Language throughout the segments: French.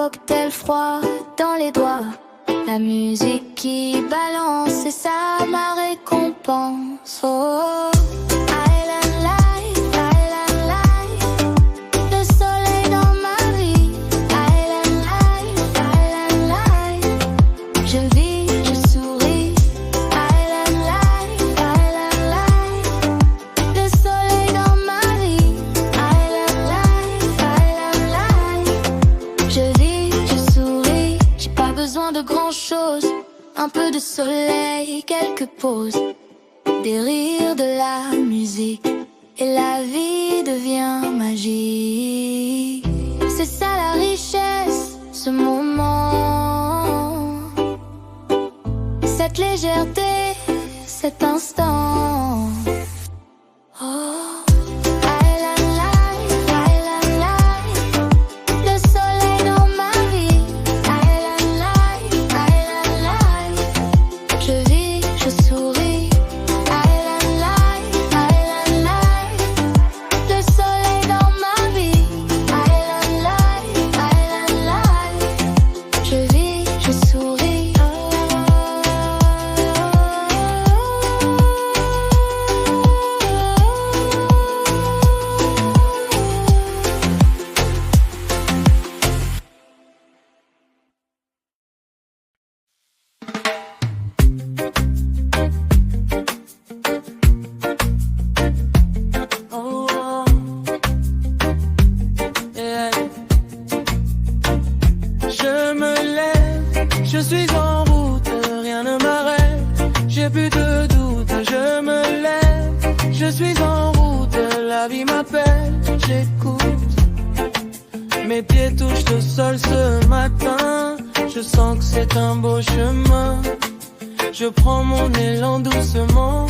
cocktail froid dans les doigts. La musique qui balance, c'est ça ma récompense. Oh, Island Life, Island Life. Le soleil dans ma vie. Island Life, Island Life. Je vis, je souris. Island Life, Island Life. Le soleil dans ma vie. Island Life, Island Life. Je vis, je souris. J'ai pas besoin de grand chose. Un peu de soleil, quelques pauses, des rires, de la musique, et la vie devient magique. C'est ça la richesse, ce moment, cette légèreté, cet instant. Oh. Island Life, Island Life. Le soleil dans ma vie. Island Life, Island Life. Je vis, je souris. Island Life, Island Life. Le soleil dans ma vie. Island Life, Island Life. Je vis, je souris. Oh, yeah. Je me lève, je suis en route, rien ne m'arrête, j'ai plus de doute. Je me lève, je suis en route, la vie m'appelle, j'écoute. Mes pieds touchent le sol ce matin, je sens que c'est un beau chemin. Je prends mon élan doucement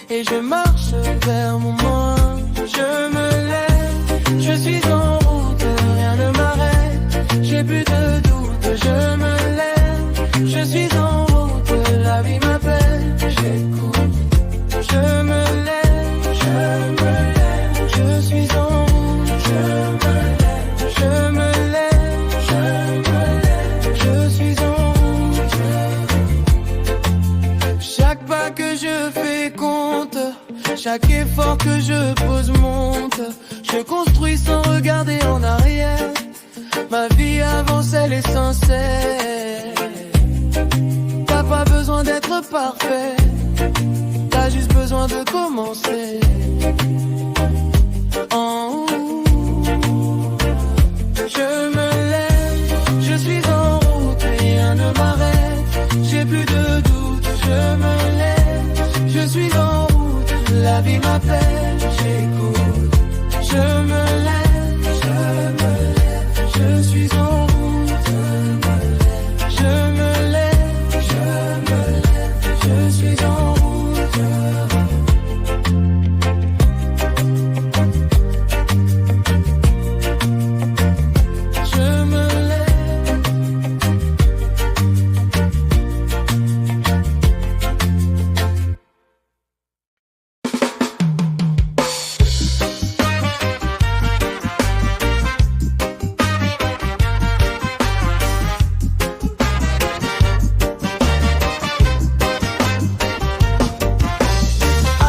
et je marche vers mon moi. Je me lève, je suis en route, rien ne m'arrête, j'ai plus de doute. Je me lève, je suis en route, la vie m'appelle, j'écoute. Je me lève, je suis en route. Je me lève, je suis en route. Chaque pas que je fais compte, chaque effort que je pose monte. Je construis sans regarder en arrière, ma vie avance, elle est sincère. T'as pas besoin d'être parfait, t'as juste besoin de commencer. En haut, je me lève, je suis en route, rien ne m'arrête, j'ai plus de doute. Je me lève, je suis en route, la vie m'appelle, j'écoute. Je me lève, je suis en route. Je me lève, je suis en route. Je me lève.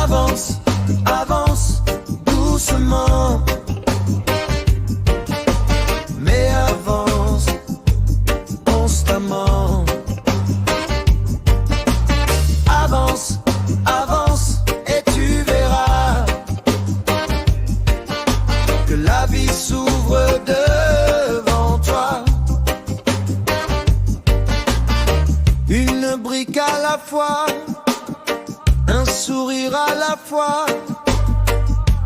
Avance, avance, doucement. Mais avance constamment. Avance, avance, et tu verras que la vie s'ouvre devant toi. Une brique à la fois, un sourire à la fois,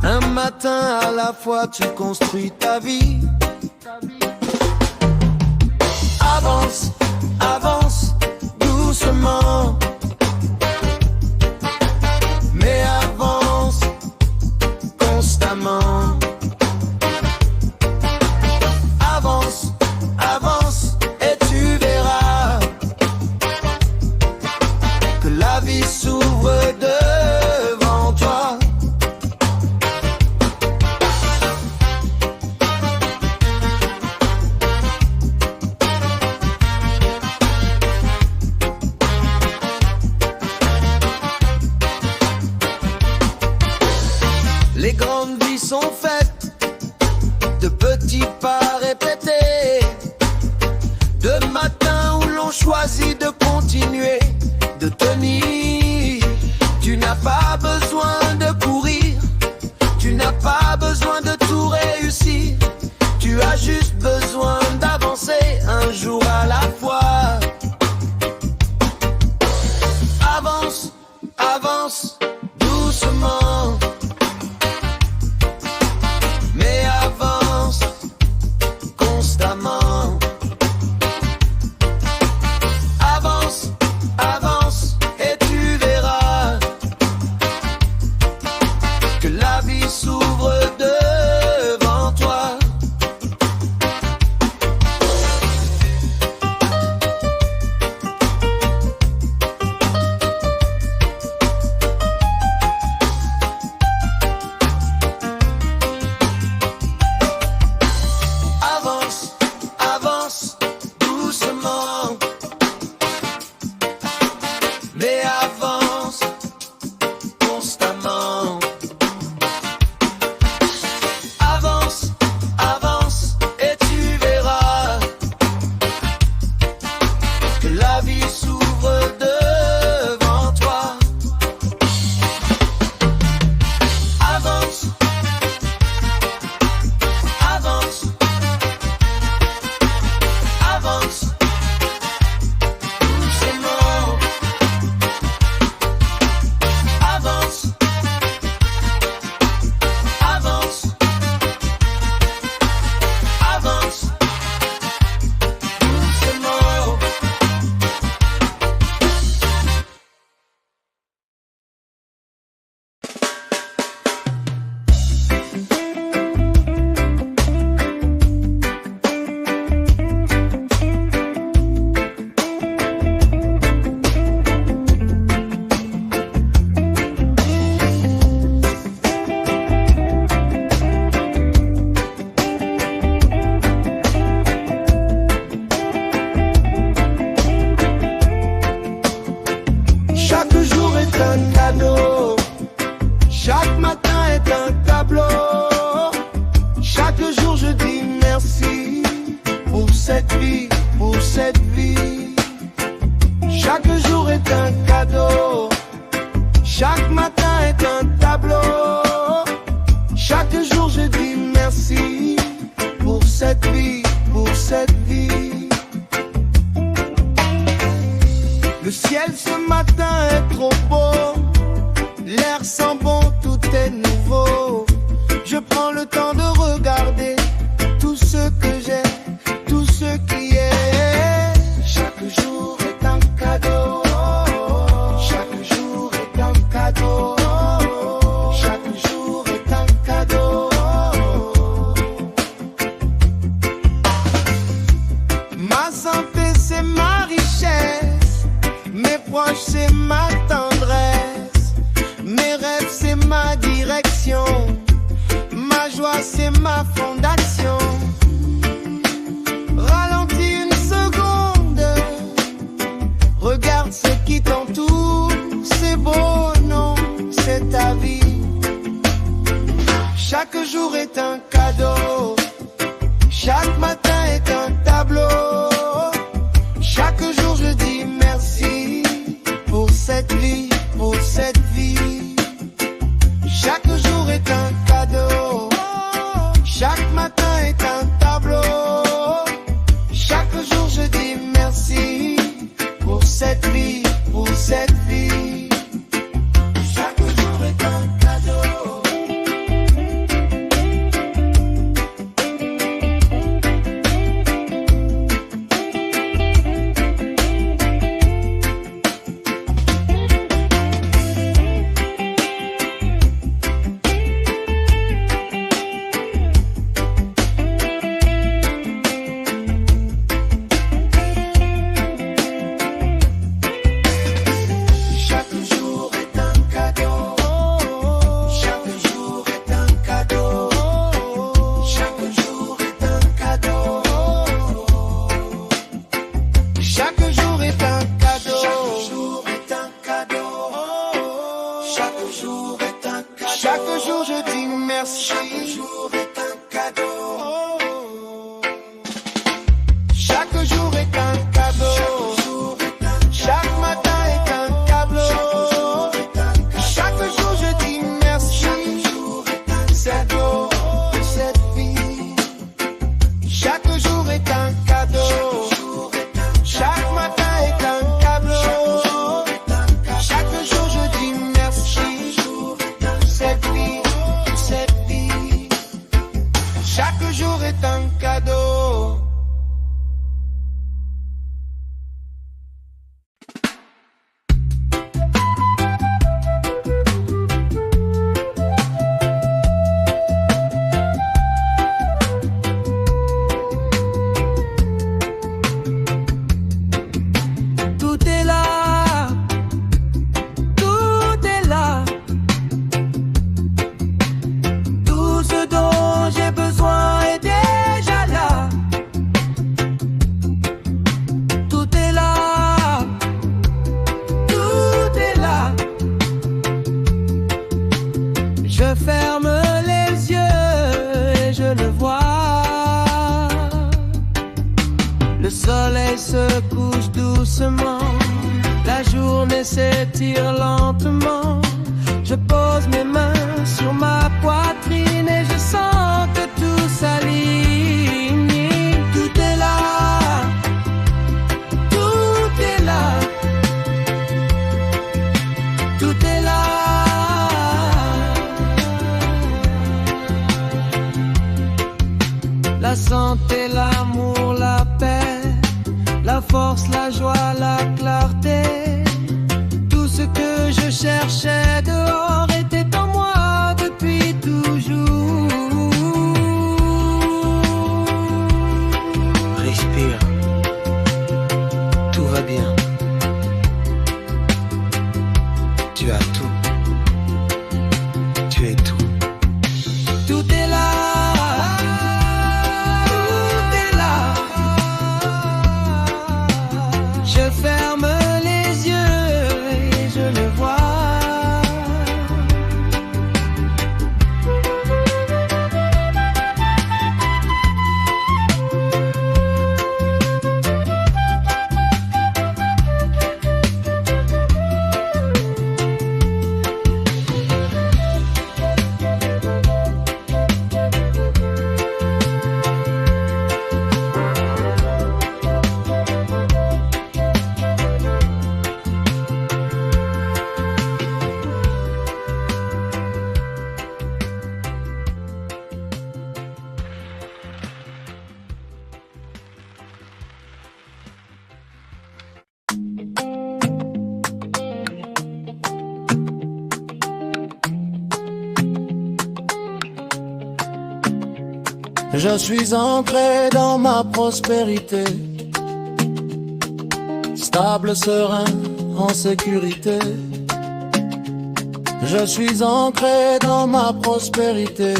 un matin à la fois, tu construis ta vie. Avance, avance, doucement. Mais avance constamment. Avance, avance, et tu verras que la vie s'ouvre devant toi. envie de continuer, de tenir. Tu n'as pas besoin de courir, tu n'as pas besoin de tout réussir. Tu as juste besoin d'avancer un jour à la fois. Avance, avance, doucement. Mais avance constamment. Avance, avance et tu verras que la vie s'ouvre devant toi. Avance, avance doucement. Mais avance constamment. Avance, avance et tu verras que la vie s'ouvre devant toi. Avance, avance, avance doucement. Avance, avance, avance doucement. Chaque jour est un cadeau, chaque matin est un tableau. Chaque jour je dis merci pour cette vie, pour cette vie. Chaque jour est un cadeau, chaque matin est un tableau. Chaque jour je dis merci pour cette vie, pour cette vie. Le ciel ce matin est trop beau, l'air sent bon, tout est nouveau. Je prends le temps de regarder tout ce que j'ai, tout ce qui est. Chaque jour est un cadeau, chaque jour est un cadeau, chaque jour est un cadeau. Ma santé c'est ma richesse, mes proches c'est ma tendresse, mes rêves c'est ma direction, ma joie c'est ma fondation. Ralentis une seconde, regarde ce qui t'entoure, c'est beau, non, c'est ta vie. Chaque jour est un cadeau, chaque matin est un tableau. Chaque jour je dis merci pour cette vie, pour cette vie. Chaque jour est un cadeau, chaque matin est un tableau. Chaque jour je dis merci pour cette vie, pour cette vie. Chaque jour est un cadeau. Chaque jour est un cadeau. journée s'étire lentement. Je pose mes mains sur ma poitrine et je sens que tout s'aligne. Tout est là, tout est là, tout est là. La santé, l'amour, la paix, la force, la joie, la clarté. Tout ce que je cherchais dehors était en moi depuis toujours. Respire, tout va bien. Tu as tout, tu es tout. Tout est là. Je ferme les yeux et je le vois. Je suis ancré dans ma prospérité, stable, serein, en sécurité. Je suis ancré dans ma prospérité,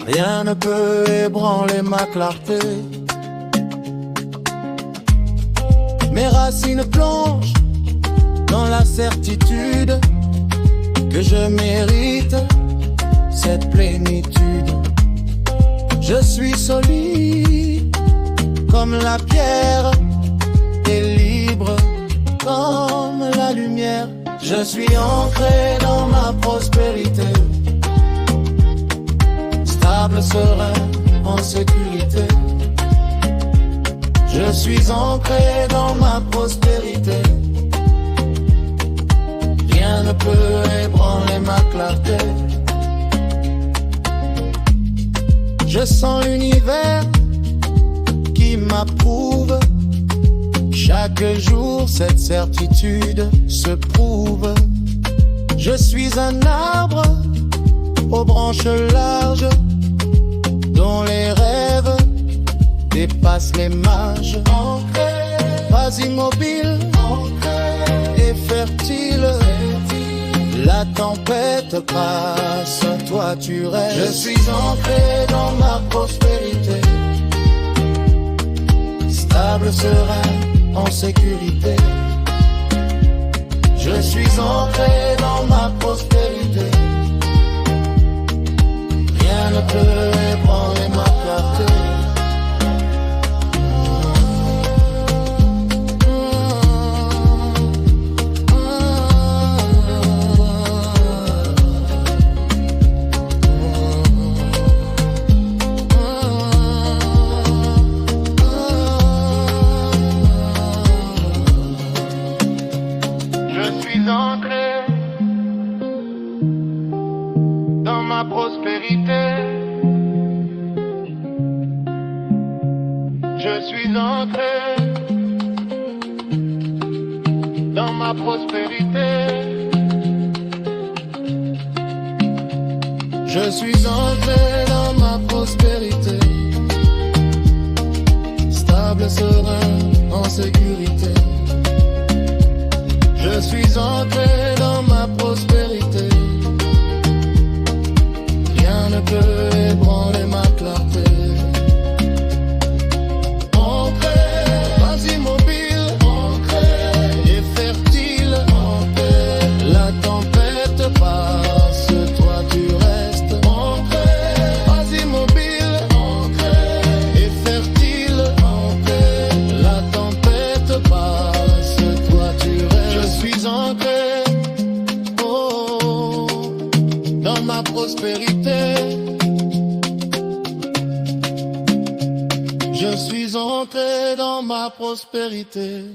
rien ne peut ébranler ma clarté. Mes racines plongent dans la certitude que je mérite cette plénitude. Je suis solide comme la pierre et libre comme la lumière. Je suis ancré dans ma prospérité, stable, serein, en sécurité. Je suis ancré dans ma prospérité, rien ne peut ébranler ma clarté. Je sens l'univers qui m'approuve. Chaque jour, cette certitude se prouve. Je suis un arbre aux branches larges, dont les rêves dépassent les marges. Ancré, pas immobile, ancré et fertile. La tempête passe, toi tu restes. Je suis ancré dans ma prospérité, stable, serein, en sécurité. Je suis ancré dans ma prospérité, rien ne peut ébranler ma clarté. Je suis ancré dans ma prospérité. Je suis ancré dans ma prospérité, stable, serein, en sécurité. Je suis ancré dans ma prospérité, rien ne peut ébranler ma clarté. Toi ma prospérité. Je suis entré dans ma prospérité.